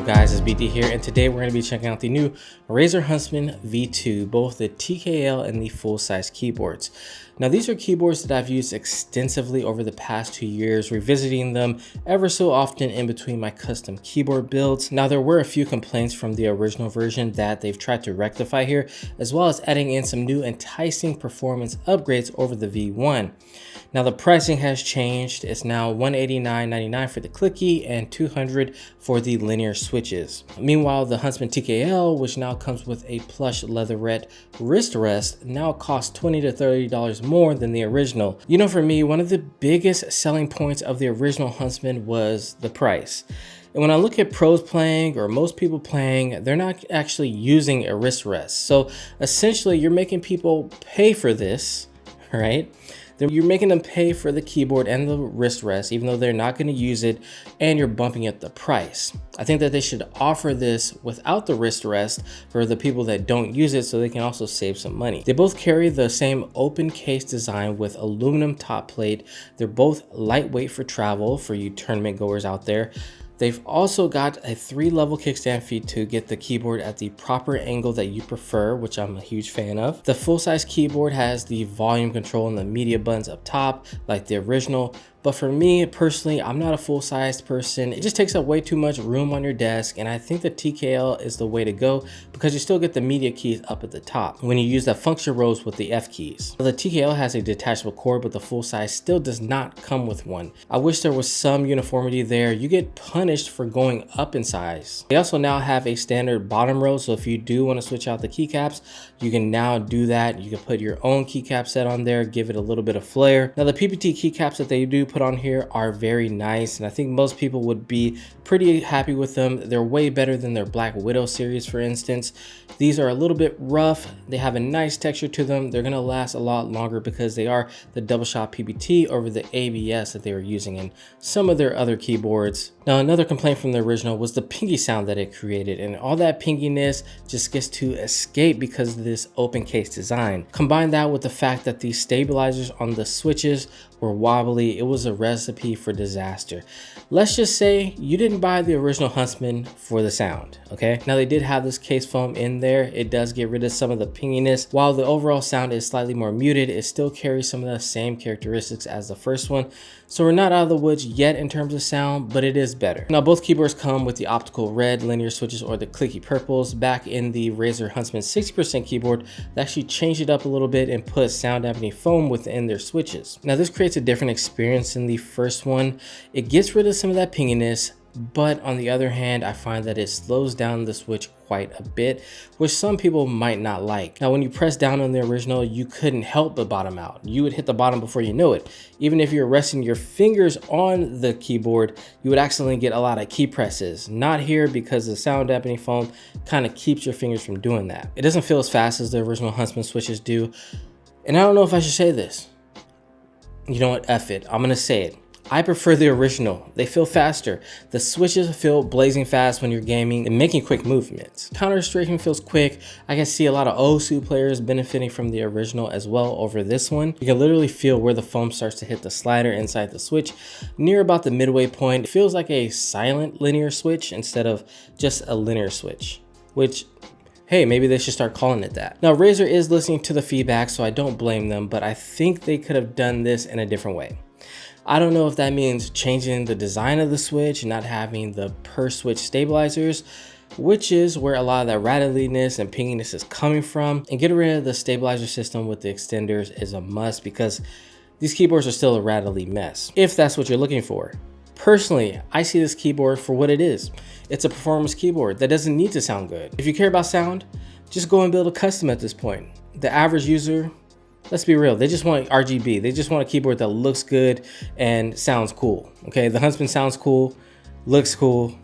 up guys, it's BT here, and today we're going to be checking out the new Razer Huntsman V2, both the TKL and the full-size keyboards. Now these are keyboards that I've used extensively over the past 2 years, revisiting them ever so often in between my custom keyboard builds. Now there were a few complaints from the original version that they've tried to rectify here, as well as adding in some new enticing performance upgrades over the V1. Now the pricing has changed. It's now $189.99 for the clicky and $200 for the linear switches. Meanwhile, the Huntsman TKL, which now comes with a plush leatherette wrist rest, now costs $20 to $30 more than the original. You know, for me, one of the biggest selling points of the original Huntsman was the price. And when I look at pros playing, or most people playing, they're not actually using a wrist rest. So essentially you're making people pay for this, right? You're making them pay for the keyboard and the wrist rest, even though they're not going to use it, and you're bumping up the price. I think that they should offer this without the wrist rest for the people that don't use it, so they can also save some money. They both carry the same open case design with aluminum top plate. They're both lightweight for travel for you tournament goers out there. They've also got a 3-level kickstand feed to get the keyboard at the proper angle that you prefer, which I'm a huge fan of. The full-size keyboard has the volume control and the media buttons up top like the original. But for me personally, I'm not a full-sized person. It just takes up way too much room on your desk, and I think the TKL is the way to go because you still get the media keys up at the top when you use the function rows with the F keys. The TKL has a detachable cord, but the full-size still does not come with one. I wish there was some uniformity there. You get punished for going up in size. They also now have a standard bottom row, so if you do want to switch out the keycaps, you can now do that. You can put your own keycap set on there, give it a little bit of flair. Now the PPT keycaps that they do put on here are very nice, and I think most people would be pretty happy with them. They're way better than their Black Widow series, for instance. These are a little bit rough. They have a nice texture to them. They're gonna last a lot longer because they are the double shot PPT over the ABS that they were using in some of their other keyboards. Now another complaint from the original was the pingy sound that it created, and all that pinginess just gets to escape because of this open case design. Combine that with the fact that the stabilizers on the switches were wobbly. It was a recipe for disaster. Let's just say you didn't buy the original Huntsman for the sound, okay? Now they did have this case foam in there. It does get rid of some of the pinginess. While the overall sound is slightly more muted, it still carries some of the same characteristics as the first one. So we're not out of the woods yet in terms of sound, but it is better. Now both keyboards come with the optical red linear switches or the clicky purples. Back in the Razer Huntsman 60% keyboard, they actually changed it up a little bit and put sound dampening foam within their switches. Now this creates a different experience than the first one. It gets rid of some of that pinginess, but on the other hand, I find that it slows down the switch quite a bit, which some people might not like. Now when you press down on the original, you couldn't help but bottom out. You would hit the bottom before you know it. Even if you're resting your fingers on the keyboard, you would accidentally get a lot of key presses. Not here, because the sound dampening foam kind of keeps your fingers from doing that. It doesn't feel as fast as the original Huntsman switches do. And I don't know if I should say this. You know what, F it, I'm gonna say it. I prefer the original. They feel faster. The switches feel blazing fast when you're gaming and making quick movements. Counter striking feels quick. I can see a lot of OSU players benefiting from the original as well over this one. You can literally feel where the foam starts to hit the slider inside the switch. Near about the midway point, it feels like a silent linear switch instead of just a linear switch, which, hey, maybe they should start calling it that. Now Razer is listening to the feedback, so I don't blame them, but I think they could have done this in a different way. I don't know if that means changing the design of the switch and not having the per switch stabilizers, which is where a lot of that rattliness and pinginess is coming from. And getting rid of the stabilizer system with the extenders is a must, because these keyboards are still a rattly mess, if that's what you're looking for. Personally, I see this keyboard for what it is. It's a performance keyboard that doesn't need to sound good. If you care about sound, just go and build a custom at this point. The average user, let's be real, they just want RGB. They just want a keyboard that looks good and sounds cool. Okay, the Huntsman sounds cool, looks cool.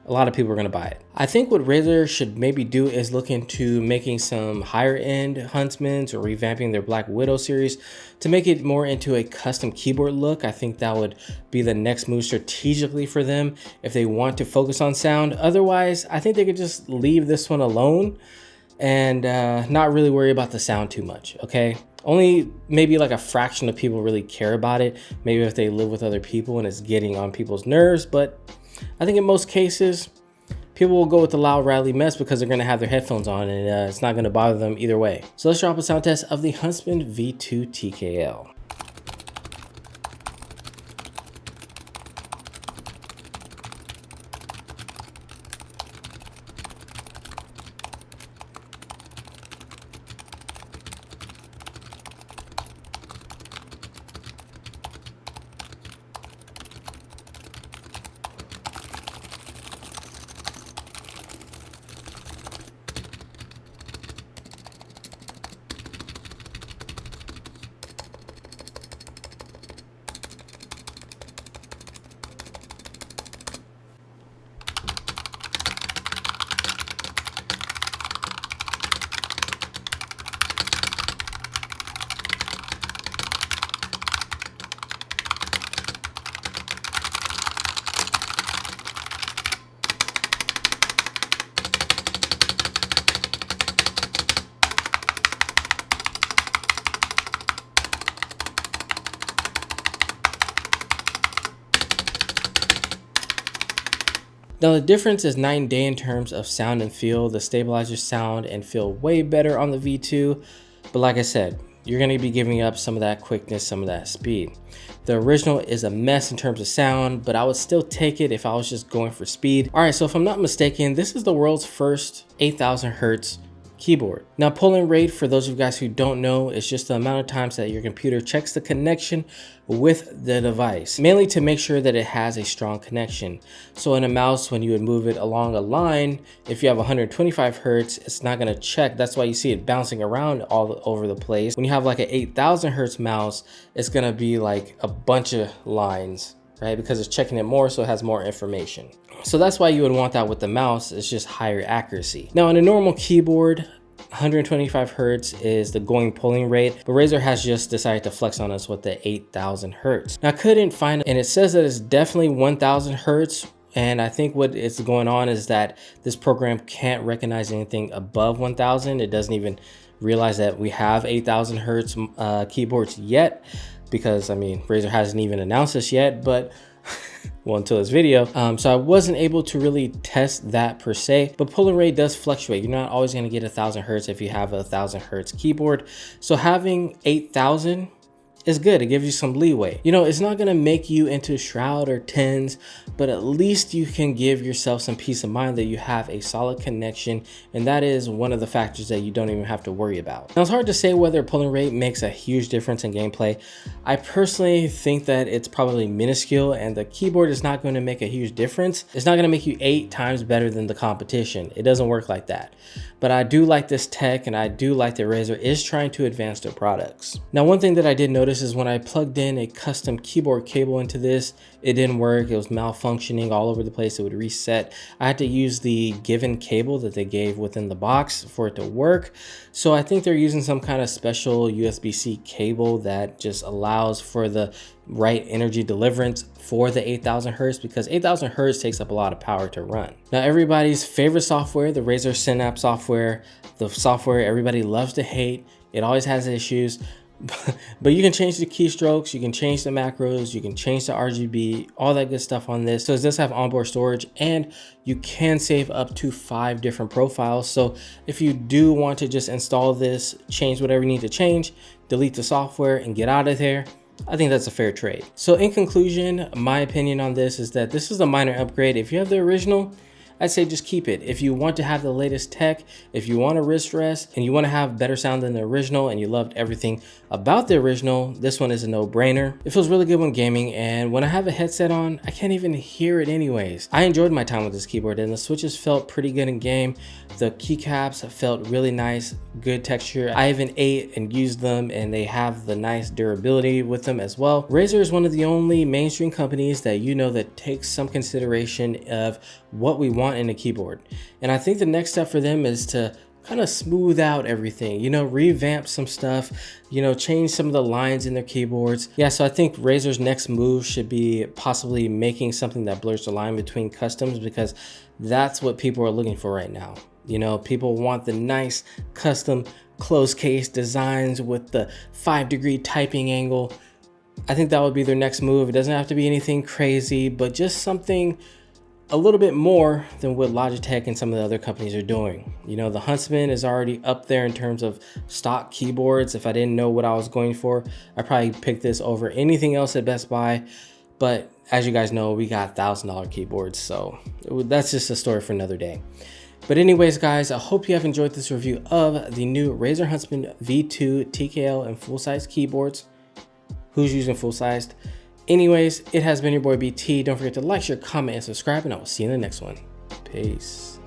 A lot of people are gonna buy it. I think what Razer should maybe do is look into making some higher end Huntsmans or revamping their Black Widow series to make it more into a custom keyboard look. I think that would be the next move strategically for them if they want to focus on sound. Otherwise, I think they could just leave this one alone and not really worry about the sound too much, okay? Only maybe like a fraction of people really care about it. Maybe if they live with other people and it's getting on people's nerves, but I think in most cases, people will go with the loud rattly mess because they're going to have their headphones on, and it's not going to bother them either way. So let's drop a sound test of the Huntsman V2 TKL. Now the difference is night and day in terms of sound and feel. The stabilizers sound and feel way better on the V2, but like I said, you're going to be giving up some of that quickness, some of that speed. The original is a mess in terms of sound, but I would still take it if I was just going for speed. All right, so if I'm not mistaken, this is the world's first 8,000 hertz keyboard. Now, polling rate, for those of you guys who don't know, is just the amount of times that your computer checks the connection with the device, mainly to make sure that it has a strong connection. So in a mouse, when you would move it along a line, if you have 125 hertz, it's not going to check. That's why you see it bouncing around all over the place. When you have like an 8,000 hertz mouse, it's going to be like a bunch of lines, right? Because it's checking it more, so it has more information. So that's why you would want that with the mouse. It's just higher accuracy. Now, in a normal keyboard, 125 hertz is the going polling rate, but Razer has just decided to flex on us with the 8,000 hertz. Now, I couldn't find it, and it says that it's definitely 1,000 hertz. And I think what is going on is that this program can't recognize anything above 1,000. It doesn't even realize that we have 8,000 hertz keyboards yet, because I mean, Razer hasn't even announced this yet, but well, until this video. So I wasn't able to really test that per se, but polling rate does fluctuate. You're not always going to get 1,000 hertz if you have a 1,000 hertz keyboard. So having 8,000 is good. It gives you some leeway. You know, it's not going to make you into Shroud or Tens, but at least you can give yourself some peace of mind that you have a solid connection, and that is one of the factors that you don't even have to worry about. Now, it's hard to say whether polling rate makes a huge difference in gameplay. I personally think that it's probably minuscule, and the keyboard is not going to make a huge difference. It's not going to make you 8 times better than the competition. It doesn't work like that. But I do like this tech, and I do like that Razer is trying to advance their products. Now, one thing that I did notice is when I plugged in a custom keyboard cable into this, it didn't work. It was malfunctioning all over the place. It would reset. I had to use the given cable that they gave within the box for it to work. So I think they're using some kind of special USB-C cable that just allows for the right energy deliverance for the 8,000 hertz, because 8,000 hertz takes up a lot of power to run. Now, everybody's favorite software, the Razer Synapse software, the software everybody loves to hate. It always has issues. But you can change the keystrokes, you can change the macros, you can change the RGB, all that good stuff on this. So it does have onboard storage, and you can save up to 5 different profiles. So if you do want to just install this, change whatever you need to change, delete the software and get out of there, I think that's a fair trade. So in conclusion, my opinion on this is that this is a minor upgrade. If you have the original, I'd say just keep it. If you want to have the latest tech, if you want a wrist rest and you want to have better sound than the original and you loved everything about the original, this one is a no-brainer. It feels really good when gaming, and when I have a headset on, I can't even hear it anyways. I enjoyed my time with this keyboard, and the switches felt pretty good in game. The keycaps felt really nice, good texture. I even ate and used them, and they have the nice durability with them as well. Razer is one of the only mainstream companies that you know that takes some consideration of what we want in a keyboard. And I think the next step for them is to kind of smooth out everything, you know, revamp some stuff, you know, change some of the lines in their keyboards. Yeah, so I think Razer's next move should be possibly making something that blurs the line between customs, because that's what people are looking for right now. You know, people want the nice custom closed case designs with the 5-degree typing angle. I think that would be their next move. It doesn't have to be anything crazy, but just something a little bit more than what Logitech and some of the other companies are doing. You know, the Huntsman is already up there in terms of stock keyboards. If I didn't know what I was going for, I probably picked this over anything else at Best Buy. But as you guys know, we got $1,000 keyboards, so that's just a story for another day. But anyways, guys, I hope you have enjoyed this review of the new Razer Huntsman V2 TKL and full-size keyboards. Who's using full-sized? Anyways, it has been your boy BT. Don't forget to like, share, comment, and subscribe, and I will see you in the next one. Peace.